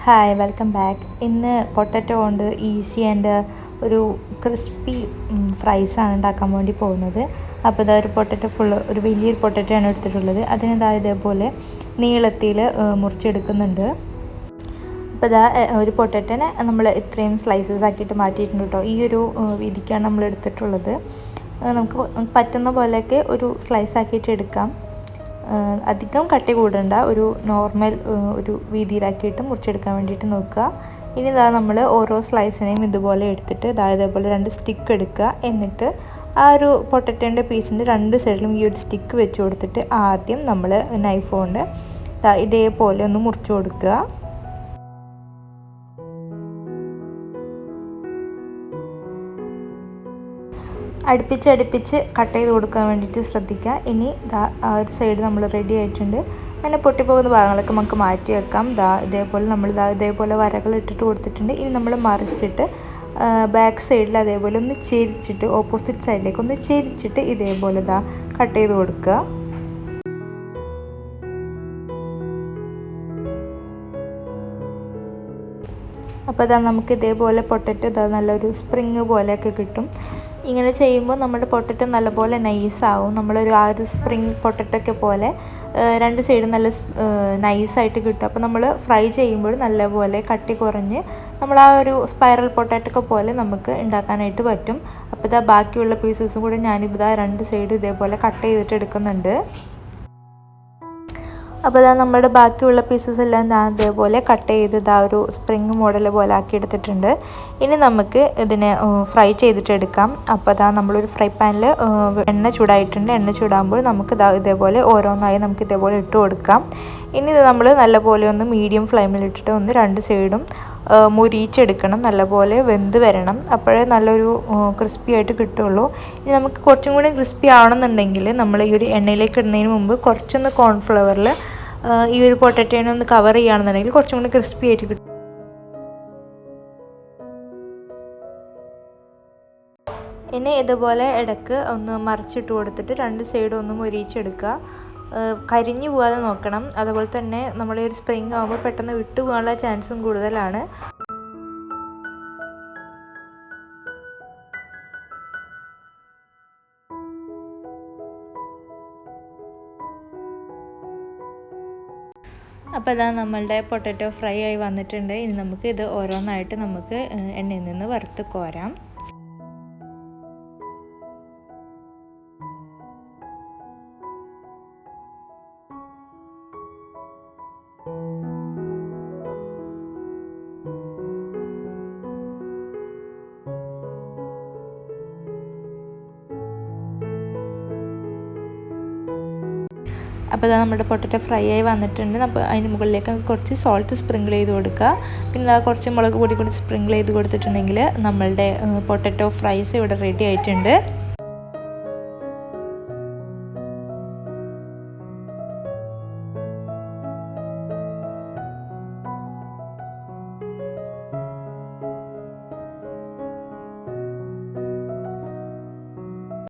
Hi welcome back. ഇന്ന് potato കൊണ്ട് easy and ഒരു ക്രിസ്പി ഫ്രൈസാണ് ഉണ്ടാക്കാൻ വേണ്ടി പോകുന്നത്. അപ്പോൾ ഇതാ ഒരു പൊട്ടറ്റോ ഒരു വലിയൊരു പൊട്ടറ്റോ ആണ് എടുത്തിട്ടുള്ളത്. അതിനിതാ ഇതേപോലെ നീളത്തിൽ മുറിച്ചെടുക്കുന്നുണ്ട്. അപ്പോൾ ഇതാ ഒരു പൊട്ടറ്റോനെ നമ്മൾ ഇത്രയും സ്ലൈസസ് ആക്കിയിട്ട് മാറ്റിയിട്ടുണ്ട് കേട്ടോ. ഈ ഒരു വീതിക്കാണ് നമ്മൾ എടുത്തിട്ടുള്ളത്. നമുക്ക് പറ്റുന്ന പോലെയൊക്കെ ഒരു സ്ലൈസ് ആക്കിയിട്ട് എടുക്കാം. അധികം കട്ടി കൂടണ്ട, ഒരു നോർമൽ ഒരു വീതിയിലാക്കിയിട്ട് മുറിച്ചെടുക്കാൻ വേണ്ടിയിട്ട് നോക്കുക. ഇനി ഇതാ നമ്മൾ ഓരോ സ്ലൈസിനെയും ഇതുപോലെ എടുത്തിട്ട് ഇതേപോലെ 2 സ്റ്റിക്ക് എടുക്കുക. എന്നിട്ട് ആ ഒരു പൊട്ടറ്റോൻ്റെ പീസിൻ്റെ 2 സൈഡിലും ഈ ഒരു സ്റ്റിക്ക് വെച്ച് കൊടുത്തിട്ട് ആദ്യം നമ്മൾ നൈഫ് കൊണ്ട് ഇതേപോലെ ഒന്ന് മുറിച്ച് കൊടുക്കുക. അടുപ്പിച്ച് കട്ട് ചെയ്ത് കൊടുക്കാൻ വേണ്ടിയിട്ട് ശ്രദ്ധിക്കുക. ഇനി ആ ഒരു സൈഡ് നമ്മൾ റെഡി ആയിട്ടുണ്ട്. അങ്ങനെ പൊട്ടിപ്പോകുന്ന ഭാഗങ്ങളൊക്കെ നമുക്ക് മാറ്റി വെക്കാം. ഇതേപോലെ നമ്മൾ ഇതേപോലെ വരകൾ ഇട്ടിട്ട് കൊടുത്തിട്ടുണ്ട്. ഇനി നമ്മൾ മറിച്ചിട്ട് ബാക്ക് സൈഡിൽ അതേപോലെ ഒന്ന് ചെരിച്ചിട്ട് ഓപ്പോസിറ്റ് സൈഡിലേക്ക് ഒന്ന് ചെരിച്ചിട്ട് ഇതേപോലെ കട്ട് ചെയ്ത് കൊടുക്കുക. അപ്പോൾ നമുക്ക് ഇതേപോലെ പൊട്ടറ്റോ നല്ലൊരു സ്പ്രിങ് പോലെയൊക്കെ കിട്ടും. ഇങ്ങനെ ചെയ്യുമ്പോൾ നമ്മുടെ പൊട്ടറ്റോ നല്ലപോലെ നൈസാവും. നമ്മളൊരു ആ ഒരു സ്പ്രിങ് പൊട്ടറ്റൊക്കെ പോലെ 2 സൈഡും നല്ല നൈസായിട്ട് കിട്ടും. അപ്പോൾ നമ്മൾ ഫ്രൈ ചെയ്യുമ്പോൾ നല്ലപോലെ കട്ടി കുറഞ്ഞ് നമ്മൾ ആ ഒരു സ്പൈറൽ പൊട്ടാറ്റോ പോലെ നമുക്ക് ഉണ്ടാക്കാനായിട്ട് പറ്റും. അപ്പോൾ ബാക്കിയുള്ള പീസസും കൂടി ഞാനിപ്പോൾ 2 സൈഡും ഇതേപോലെ കട്ട് ചെയ്തിട്ട് എടുക്കുന്നുണ്ട്. അപ്പോൾ നമ്മുടെ ബാക്കിയുള്ള പീസസ് എല്ലാം ഞാൻ ഇതേപോലെ കട്ട് ചെയ്ത് ഒരു സ്പ്രിങ് മോഡൽ പോലെ ആക്കി എടുത്തിട്ടുണ്ട്. ഇനി നമുക്ക് ഇതിനെ ഫ്രൈ ചെയ്തിട്ടെടുക്കാം. അപ്പോൾ നമ്മളൊരു ഫ്രൈ പാനിൽ എണ്ണ ചൂടായിട്ടുണ്ട്. എണ്ണ ചൂടാകുമ്പോൾ നമുക്ക് ഇതേപോലെ ഓരോന്നായി നമുക്ക് ഇതേപോലെ ഇട്ട് കൊടുക്കാം. ഇനി ഇത് നമ്മൾ നല്ലപോലെ ഒന്ന് മീഡിയം ഫ്ലെയിമിലിട്ടിട്ട് ഒന്ന് 2 സൈഡും മുരിച്ചെടുക്കണം. നല്ലപോലെ വെന്ത് വരണം. അപ്പോഴേ നല്ലൊരു ക്രിസ്പി ആയിട്ട് കിട്ടുള്ളൂ. ഇനി നമുക്ക് കുറച്ചും കൂടി ക്രിസ്പി ആവണമെന്നുണ്ടെങ്കിൽ നമ്മൾ ഈ ഒരു എണ്ണയിലേക്ക് ഇടുന്നതിന് മുമ്പ് കുറച്ചൊന്ന് കോൺഫ്ലവറിൽ ഈ ഒരു പൊട്ടറ്റോനെ ഒന്ന് കവർ ചെയ്യുകയാണെന്നുണ്ടെങ്കിൽ കുറച്ചും കൂടി ക്രിസ്പി ആയിട്ട് കിട്ടും. ഇനി ഇതുപോലെ ഇടയ്ക്ക് ഒന്ന് മറിച്ചിട്ട് കൊടുത്തിട്ട് 2 സൈഡും ഒന്ന് മൊരിച്ചെടുക്കുക. കരിഞ്ഞു പോകാതെ നോക്കണം. അതുപോലെ തന്നെ നമ്മൾ ഒരു സ്പ്രിങ് ആകുമ്പോൾ പെട്ടെന്ന് വിട്ടു പോകാനുള്ള ചാൻസും കൂടുതലാണ്. അപ്പോൾ നമ്മളുടെ പൊട്ടറ്റോ ഫ്രൈ ആയി വന്നിട്ടുണ്ട്. ഇനി നമുക്ക് ഇത് ഓരോന്നായിട്ട് നമുക്ക് എണ്ണയിൽ നിന്ന് വറുത്ത് കോരാം. അപ്പോൾ നമ്മുടെ പൊട്ടറ്റോ ഫ്രൈ ആയി വന്നിട്ടുണ്ട്. അപ്പോൾ അതിന് മുകളിലേക്ക് കുറച്ച് സോൾട്ട് സ്പ്രിങ്കിൾ ചെയ്ത് കൊടുക്കുക. പിന്നെ കുറച്ച് മുളക് പൊടി കൂടി സ്പ്രിങ്കിൾ ചെയ്ത് കൊടുത്തിട്ടുണ്ടെങ്കിൽ നമ്മളുടെ പൊട്ടറ്റോ ഫ്രൈസ് ഇവിടെ റെഡി ആയിട്ടുണ്ട്.